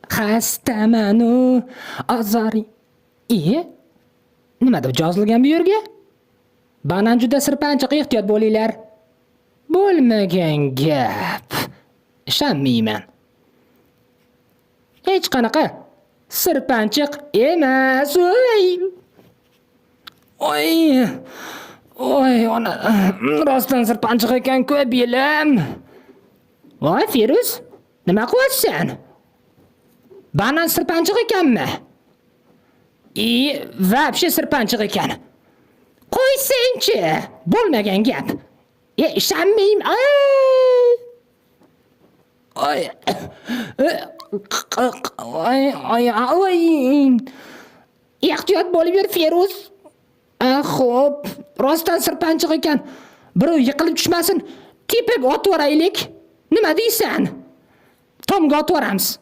Xastaman u, ozoring. Nima deb yozilgan bu yerga? Banan juda sirpanchiq, ehtiyot bo'linglar. Bo'lmagan gap. Ishonmayman. Hech qanaqa sirpanchiq emas. Oy, ona, rostdan sirpanchiq ekan-ku, belim. Voy, Feruz, nima qilyapsan? Banan sirpanchiq ekanmi? Vobshe sirpanchiq ekan. Qo'ysangchi, bo'lmagan gap. Ishonmayman. Oy. Ehtiyot bo'lib yur, Feruz. Xo'p, rostdan sirpanchiq ekan. Birov yiqilib tushmasin, tepaga otib yoraylik. Nima deysan? Tomga otib yoramiz.